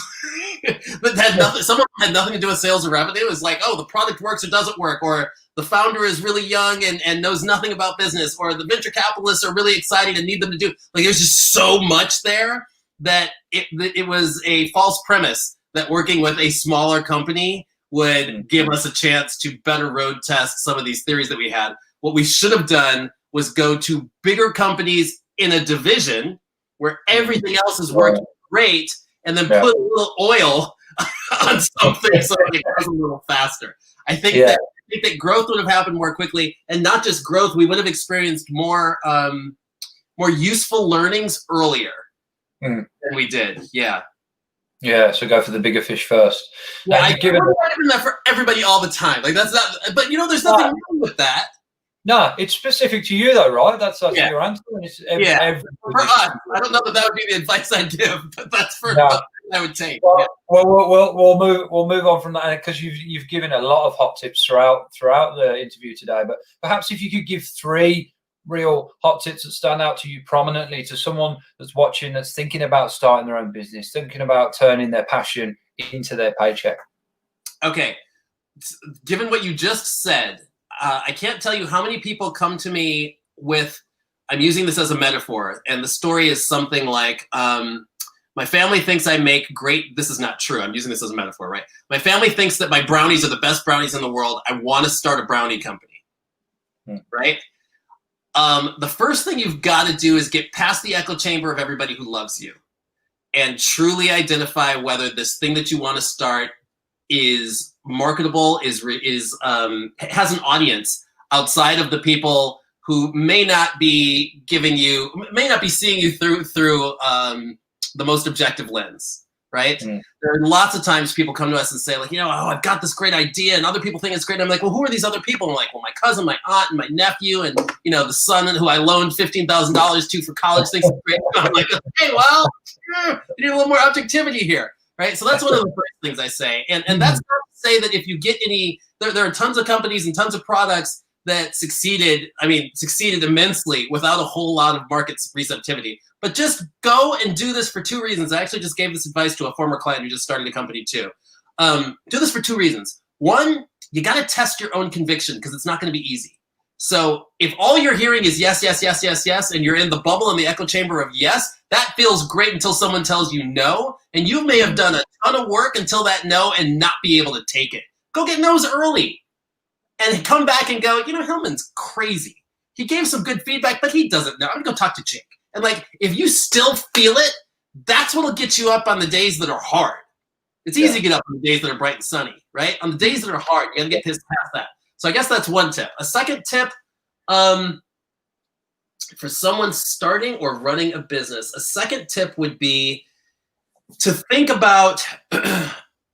that had nothing. Some of them had nothing to do with sales or revenue. It was like, oh, the product works or doesn't work, or the founder is really young and knows nothing about business, or the venture capitalists are really excited and need them to do. Like, there's just so much there that it was a false premise that working with a smaller company would give us a chance to better road test some of these theories that we had. What we should have done was go to bigger companies in a division where everything else is working great, and then put a little oil on something so it goes a little faster. I think that growth would have happened more quickly, and not just growth, we would have experienced more useful learnings earlier than we did. Yeah. Yeah, so go for the bigger fish first. Yeah, I don't recommend that for everybody all the time. Like, that's not, but there's nothing wrong with that. No, it's specific to you though, right? That's your answer. It's for us, I don't know that would be the advice I'd give, but that's for what I would take. Well, we'll move on from that, because you've given a lot of hot tips throughout the interview today. But perhaps if you could give 3 real hot tips that stand out to you prominently, to someone that's watching, that's thinking about starting their own business, thinking about turning their passion into their paycheck. Okay, given what you just said, I can't tell you how many people come to me with, I'm using this as a metaphor, and the story is something like, my family thinks I make great, this is not true, I'm using this as a metaphor, right? My family thinks that my brownies are the best brownies in the world. I want to start a brownie company, right? The first thing you've got to do is get past the echo chamber of everybody who loves you and truly identify whether this thing that you want to start is marketable, has an audience outside of the people who may not be seeing you through the most objective lens, right? There are lots of times people come to us and say, like, I've got this great idea, and other people think it's great. And I'm like, well, who are these other people? And I'm like, well, my cousin, my aunt, and my nephew, and the son who I loaned $15,000 to for college thinks it's great. And I'm like, hey, well, you need a little more objectivity here, right? So that's one of the first things I say, and that's not to say that if you get any, there are tons of companies and tons of products that succeeded immensely without a whole lot of market receptivity. But just go and do this for 2 reasons. I actually just gave this advice to a former client who just started a company too. Do this for 2 reasons. One, you got to test your own conviction, because it's not going to be easy. So if all you're hearing is yes, yes, yes, yes, yes, and you're in the bubble in the echo chamber of yes, that feels great until someone tells you no, and you may have done a ton of work until that no and not be able to take it. Go get no's early and come back and go, Hilmon's crazy. He gave some good feedback, but he doesn't know. I'm going to go talk to Jake. And if you still feel it, that's what will get you up on the days that are hard. It's easy to get up on the days that are bright and sunny, right? On the days that are hard, you got to get past that. So I guess that's one tip. A second tip, for someone starting or running a business, a second tip would be to think about,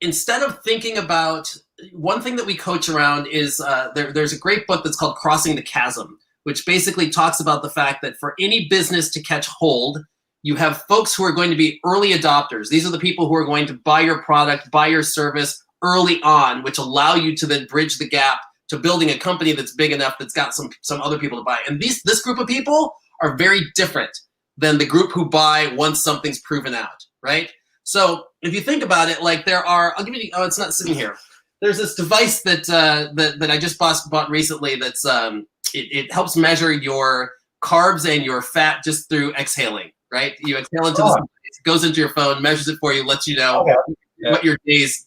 instead of thinking about, one thing that we coach around is there's a great book that's called Crossing the Chasm, which basically talks about the fact that for any business to catch hold, you have folks who are going to be early adopters. These are the people who are going to buy your product, buy your service early on, which allow you to then bridge the gap to building a company that's big enough that's got some other people to buy. And this group of people are very different than the group who buy once something's proven out, right? So if you think about it, like there are, I'll give you, oh, it's not sitting here. There's this device that that I just bought recently that's, it helps measure your carbs and your fat just through exhaling, right? You exhale into this, it goes into your phone, measures it for you, lets you know what your day's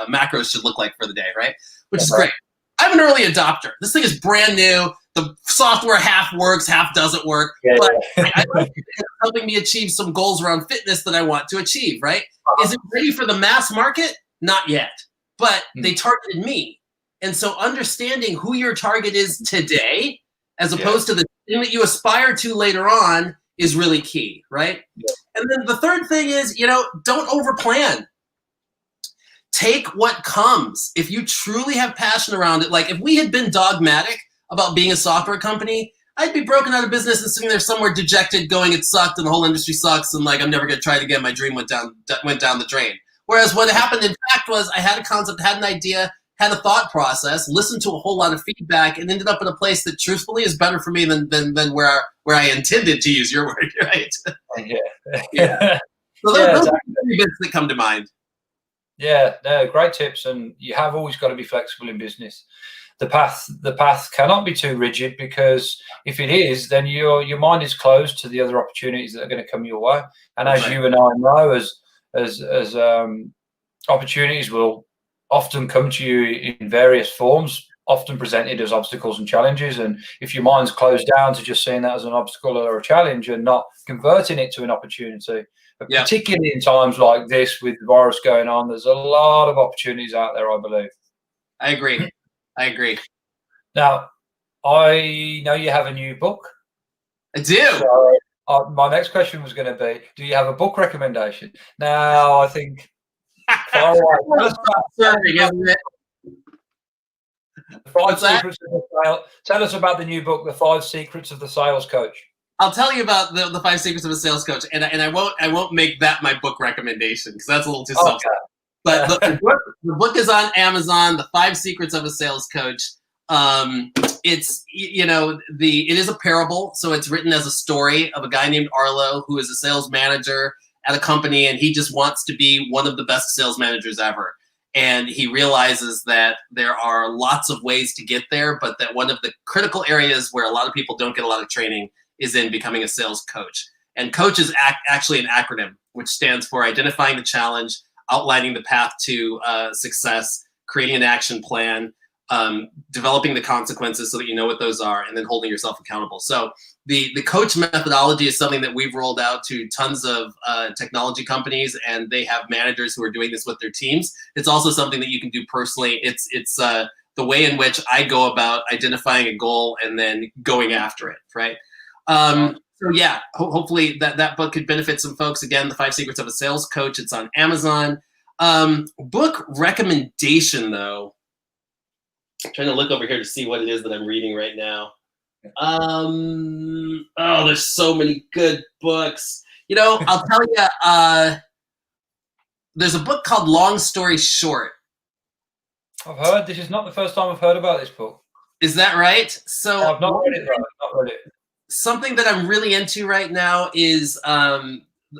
macros should look like for the day, right? Which is great. I'm an early adopter. This thing is brand new. The software half works, half doesn't work. But I like it. It's helping me achieve some goals around fitness that I want to achieve, right? Is it ready for the mass market? Not yet. But they targeted me. And so understanding who your target is today, as opposed to the thing that you aspire to later on, is really key, right? And then the third thing is, don't overplan. Take what comes. If you truly have passion around it, like if we had been dogmatic about being a software company, I'd be broken out of business and sitting there somewhere dejected going, it sucked and the whole industry sucks and like I'm never going to try it again. My dream went down the drain. Whereas what happened in fact was I had a concept, had an idea, had a thought process, listened to a whole lot of feedback, and ended up in a place that truthfully is better for me than where I intended, to use your word, right? So those are the three bits that come to mind. Yeah, no, great tips, and you have always got to be flexible in business. The path cannot be too rigid, because if it is, then your mind is closed to the other opportunities that are going to come your way. And as you and I know, as opportunities will often come to you in various forms, often presented as obstacles and challenges. And if your mind's closed down to just seeing that as an obstacle or a challenge and not converting it to an opportunity, particularly in times like this with the virus going on, there's a lot of opportunities out there, I believe. I agree. Now, I know you have a new book. I do. So, my next question was going to be, do you have a book recommendation? Now, I think far away. Tell us about the new book, The 5 Secrets of the Sales Coach. I'll tell you about the 5 Secrets of a Sales Coach, and I won't make that my book recommendation because that's a little too self. But the book is on Amazon. The 5 Secrets of a Sales Coach. It's it is a parable, so it's written as a story of a guy named Arlo who is a sales manager at a company, and he just wants to be one of the best sales managers ever. And he realizes that there are lots of ways to get there, but that one of the critical areas where a lot of people don't get a lot of training is in becoming a sales coach. And coach is actually an acronym, which stands for identifying the challenge, outlining the path to success, creating an action plan, developing the consequences so that you know what those are, and then holding yourself accountable. So the coach methodology is something that we've rolled out to tons of technology companies, and they have managers who are doing this with their teams. It's also something that you can do personally. It's the way in which I go about identifying a goal and then going after it, right? So yeah, hopefully that book could benefit some folks. Again, The 5 Secrets of a Sales Coach. It's on Amazon. Book recommendation, though. I'm trying to look over here to see what it is that I'm reading right now. There's so many good books. I'll tell you, there's a book called Long Story Short. I've heard. This is not the first time I've heard about this book. Is that right? So I've not read it, though. I've not read it. Something that I'm really into right now is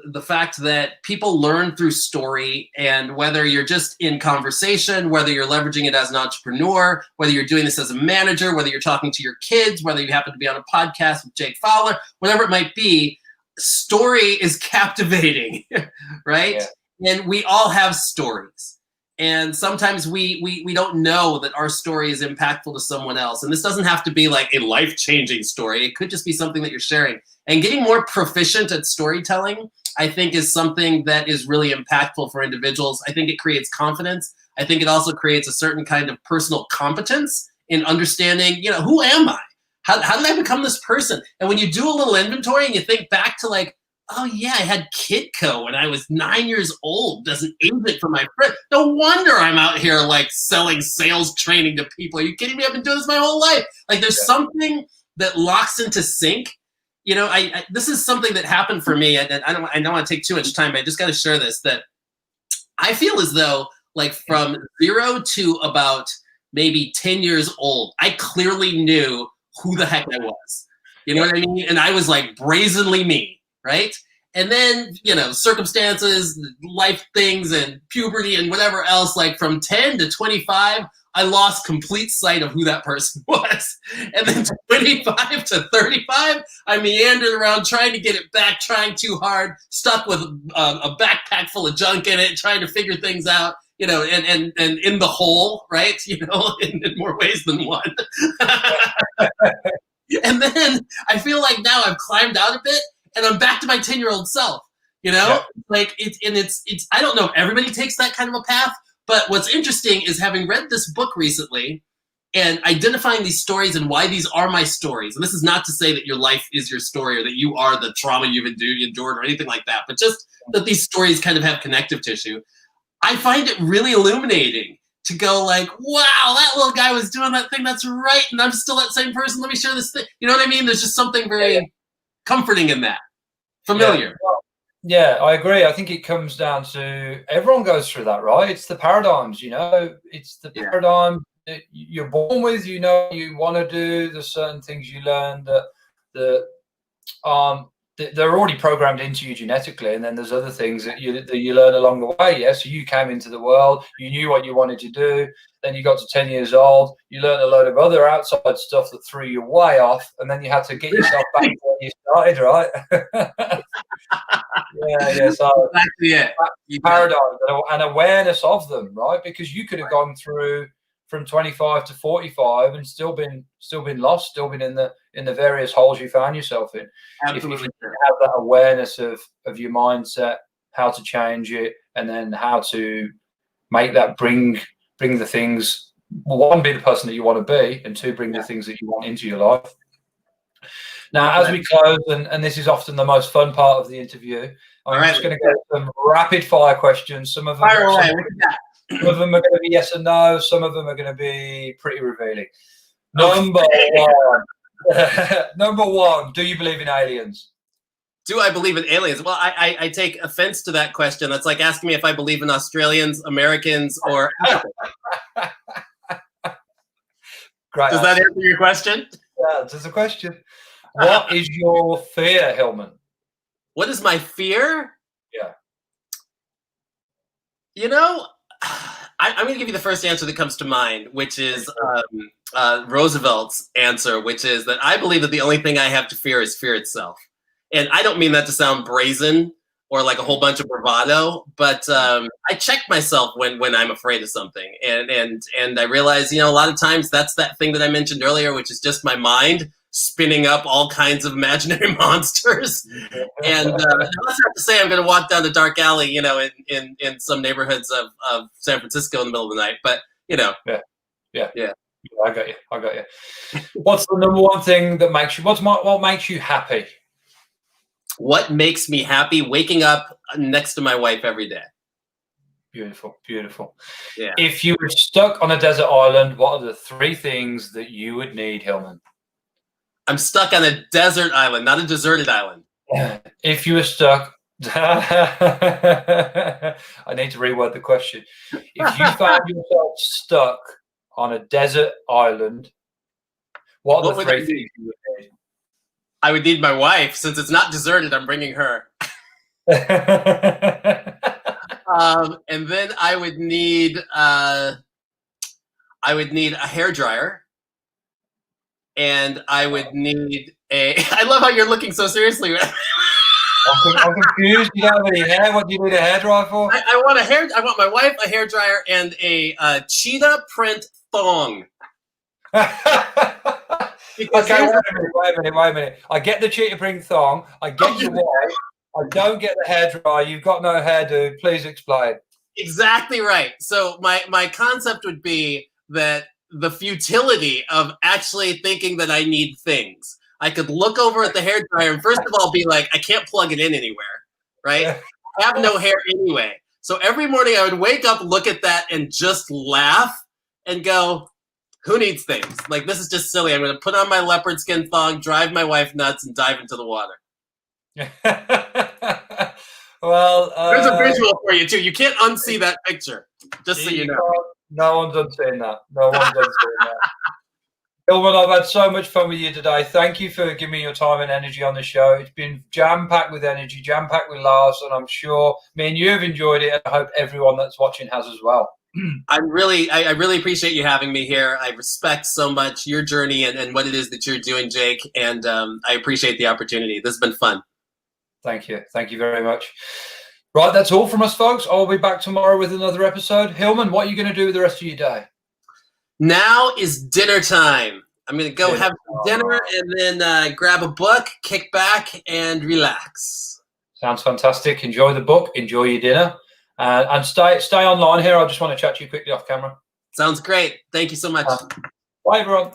the fact that people learn through story, and whether you're just in conversation, whether you're leveraging it as an entrepreneur, whether you're doing this as a manager, whether you're talking to your kids, whether you happen to be on a podcast with Jake Fowler, whatever it might be, story is captivating, right? Yeah. And we all have stories. And sometimes we don't know that our story is impactful to someone else. And this doesn't have to be like a life-changing story. It could just be something that you're sharing. And getting more proficient at storytelling, I think, is something that is really impactful for individuals. I think it creates confidence. I think it also creates a certain kind of personal competence in understanding, who am I? How did I become this person? And when you do a little inventory and you think back to like, oh yeah, I had Kitco when I was 9 years old as an agent for my friend. No wonder I'm out here like selling sales training to people. Are you kidding me? I've been doing this my whole life. Like there's something that locks into sync. I this is something that happened for me. And I don't want to take too much time, but I just got to share this, that I feel as though like from 0 to about maybe 10 years old, I clearly knew who the heck I was. You know what I mean? And I was like brazenly me. Right? And then, circumstances, life things, and puberty and whatever else, like from 10 to 25, I lost complete sight of who that person was. And then 25 to 35, I meandered around trying to get it back, trying too hard, stuck with a backpack full of junk in it, trying to figure things out, and in the hole, right? In more ways than one. And then I feel like now I've climbed out a bit, and I'm back to my 10-year-old self, like it's, I don't know if everybody takes that kind of a path, but what's interesting is having read this book recently and identifying these stories and why these are my stories. And this is not to say that your life is your story or that you are the trauma you've endured or anything like that, but just that these stories kind of have connective tissue. I find it really illuminating to go like, wow, that little guy was doing that thing. That's right. And I'm still that same person. Let me share this thing. You know what I mean? There's just something very comforting in that. Familiar. Yeah, I agree. I think it comes down to everyone goes through that, right? It's the paradigms, it's the paradigm that you're born with, you want to do the certain things you learn that they're already programmed into you genetically, and then there's other things that you learn along the way. Yeah, so you came into the world, you knew what you wanted to do, then you got to 10 years old, you learned a load of other outside stuff that threw you way off, and then you had to get yourself back to where you started, right? Yeah. So exactly it. Paradigms and awareness of them, right? Because you could have gone through from 25 to 45 and still been lost, still been in the various holes you found yourself in. Absolutely. If you have that awareness of your mindset, how to change it, and then how to make that bring the things, one, be the person that you want to be, and two, bring the things that you want into your life. Now, as we close, and this is often the most fun part of the interview, I'm just going to get some rapid fire questions. Some of them are going to be yes and no. Some of them are going to be pretty revealing. Number one, do you believe in aliens? Do I believe in aliens? Well, I take offense to that question. That's like asking me if I believe in Australians, Americans, or Africans. Great. Does that answer your question? Yeah, that's a question. What is your fear, Hilmon? What is my fear? Yeah. I'm going to give you the first answer that comes to mind, which is Roosevelt's answer, which is that I believe that the only thing I have to fear is fear itself. And I don't mean that to sound brazen or like a whole bunch of bravado, but I check myself when I'm afraid of something. And I realize, a lot of times that's that thing that I mentioned earlier, which is just my mind spinning up all kinds of imaginary monsters. And that's not to say I'm going to walk down the dark alley, in some neighborhoods of San Francisco in the middle of the night. But, Yeah. I got you. What's the number one thing that makes you, what makes you happy? What makes me happy? Waking up next to my wife every day. Beautiful. Yeah. If you were stuck on a desert island, what are the 3 things that you would need, Hilmon? I'm stuck on a desert island, not a deserted island. If you were stuck, I need to reword the question. If you found yourself stuck on a desert island, what are the 3 things you would need? I would need my wife. Since it's not deserted, I'm bringing her. And then I would need a hairdryer. And I would need I love how you're looking so seriously. I'm confused. You don't have any hair. What do you need a hairdryer for? I want my wife a hairdryer and a cheetah print thong. Because Okay, wait a minute. I get the cheetah print thong. I get your wife. I don't get the hairdryer. You've got no hairdo. Please explain. Exactly right. So my concept would be that the futility of actually thinking that I need things. I could look over at the hairdryer and first of all be like, I can't plug it in anywhere, right? I have no hair anyway. So every morning I would wake up, look at that, and just laugh and go, who needs things? Like, this is just silly. I'm going to put on my leopard skin thong, drive my wife nuts, and dive into the water. Well, there's a visual for you, too. You can't unsee that picture, just so you know. No one's unseen that. No one's unseen that. Hilmon, I've had so much fun with you today. Thank you for giving me your time and energy on the show. It's been jam-packed with energy, jam-packed with laughs, and I'm sure me and you have enjoyed it, and I hope everyone that's watching has as well. I really appreciate you having me here. I respect so much your journey and what it is that you're doing, Jake, and I appreciate the opportunity. This has been fun. Thank you. Thank you very much. Right, that's all from us, folks. I'll be back tomorrow with another episode. Hilmon, what are you going to do with the rest of your day? Now is dinner time. I'm going to go have some dinner and then grab a book, kick back, and relax. Sounds fantastic. Enjoy the book. Enjoy your dinner. And stay online here. I just want to chat to you quickly off camera. Sounds great. Thank you so much. Bye, everyone.